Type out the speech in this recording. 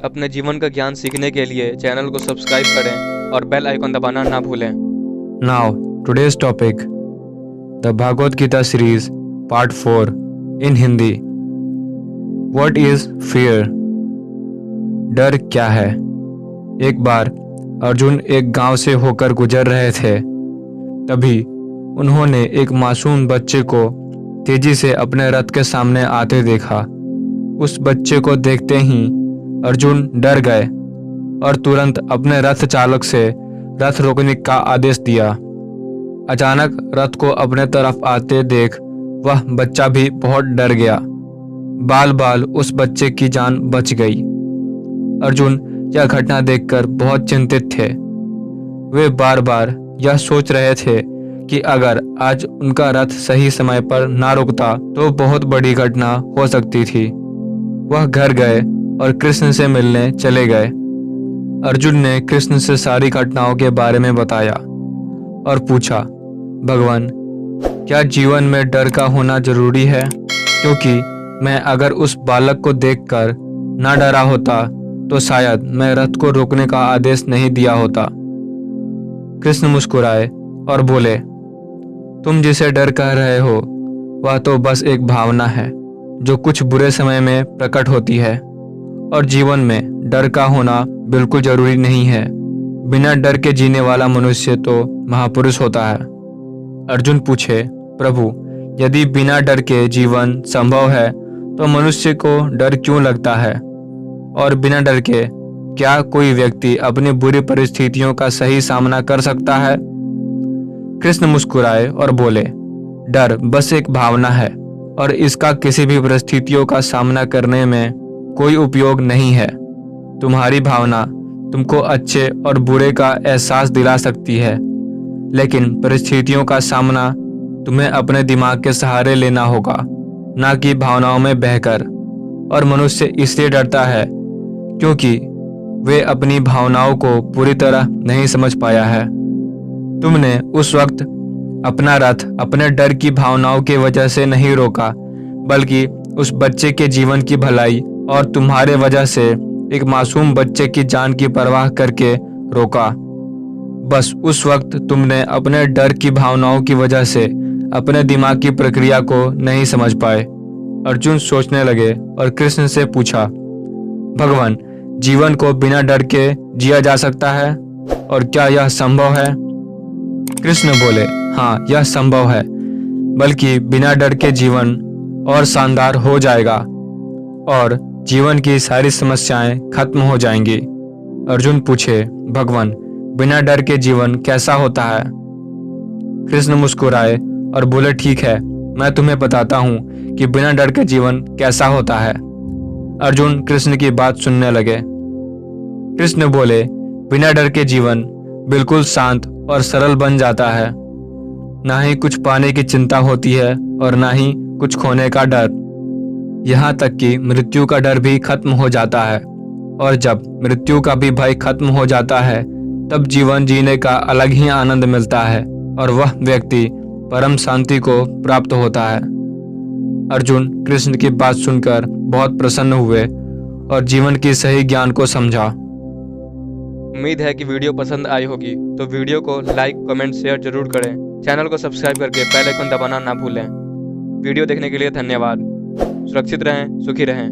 अपने जीवन का ज्ञान सीखने के लिए चैनल को सब्सक्राइब करें और बेल आइकन दबाना ना भूलें। Now, today's topic, the Bhagavad Gita series, part 4, in Hindi. What is fear? डर क्या है? एक बार अर्जुन एक गांव से होकर गुजर रहे थे। तभी उन्होंने एक मासूम बच्चे को तेजी से अपने रथ के सामने आते देखा। उस बच्चे को देखते ही अर्जुन डर गए और तुरंत अपने रथ चालक से रथ रोकने का आदेश दिया। अचानक रथ को अपने तरफ आते देख वह बच्चा भी बहुत डर गया। बाल बाल उस बच्चे की जान बच गई। अर्जुन यह घटना देखकर बहुत चिंतित थे। वे बार बार यह सोच रहे थे कि अगर आज उनका रथ सही समय पर ना रुकता तो बहुत बड़ी घटना हो सकती थी। वह घर गए और कृष्ण से मिलने चले गए। अर्जुन ने कृष्ण से सारी घटनाओं के बारे में बताया और पूछा, भगवान, क्या जीवन में डर का होना जरूरी है? क्योंकि मैं अगर उस बालक को देखकर ना डरा होता तो शायद मैं रथ को रोकने का आदेश नहीं दिया होता। कृष्ण मुस्कुराए और बोले, तुम जिसे डर कह रहे हो वह तो बस एक भावना है जो कुछ बुरे समय में प्रकट होती है, और जीवन में डर का होना बिल्कुल जरूरी नहीं है। बिना डर के जीने वाला मनुष्य तो महापुरुष होता है। अर्जुन पूछे, प्रभु, यदि बिना डर के जीवन संभव है तो मनुष्य को डर क्यों लगता है? और बिना डर के क्या कोई व्यक्ति अपनी बुरी परिस्थितियों का सही सामना कर सकता है? कृष्ण मुस्कुराए और बोले, डर बस एक भावना है और इसका किसी भी परिस्थितियों का सामना करने में कोई उपयोग नहीं है। तुम्हारी भावना तुमको अच्छे और बुरे का एहसास दिला सकती है, लेकिन परिस्थितियों का सामना तुम्हें अपने दिमाग के सहारे लेना होगा, ना कि भावनाओं में बहकर। और मनुष्य इसलिए डरता है क्योंकि वे अपनी भावनाओं को पूरी तरह नहीं समझ पाया है। तुमने उस वक्त अपना रथ अपने डर की भावनाओं की वजह से नहीं रोका, बल्कि उस बच्चे के जीवन की भलाई और तुम्हारे वजह से एक मासूम बच्चे की जान की परवाह करके रोका। बस उस वक्त तुमने अपने डर की भावनाओं की वजह से अपने दिमाग की प्रक्रिया को नहीं समझ पाए। अर्जुन सोचने लगे और कृष्ण से पूछा, भगवान, जीवन को बिना डर के जिया जा सकता है और क्या यह संभव है? कृष्ण बोले, हाँ, यह संभव है, बल्कि बिना डर के जीवन और शानदार हो जाएगा और जीवन की सारी समस्याएं खत्म हो जाएंगी। अर्जुन पूछे, भगवान, बिना डर के जीवन कैसा होता है? कृष्ण मुस्कुराए और बोले, ठीक है, मैं तुम्हें बताता हूँ कि बिना डर के जीवन कैसा होता है। अर्जुन कृष्ण की बात सुनने लगे। कृष्ण बोले, बिना डर के जीवन बिल्कुल शांत और सरल बन जाता है। ना ही कुछ पाने की चिंता होती है और ना ही कुछ खोने का डर। यहाँ तक कि मृत्यु का डर भी खत्म हो जाता है, और जब मृत्यु का भी भय खत्म हो जाता है तब जीवन जीने का अलग ही आनंद मिलता है और वह व्यक्ति परम शांति को प्राप्त होता है। अर्जुन कृष्ण की बात सुनकर बहुत प्रसन्न हुए और जीवन की सही ज्ञान को समझा। उम्मीद है कि वीडियो पसंद आई होगी, तो वीडियो को लाइक, कमेंट, शेयर जरूर करें। चैनल को सब्सक्राइब करके बेल आइकन दबाना ना भूलें। वीडियो देखने के लिए धन्यवाद। सुरक्षित रहें, सुखी रहें।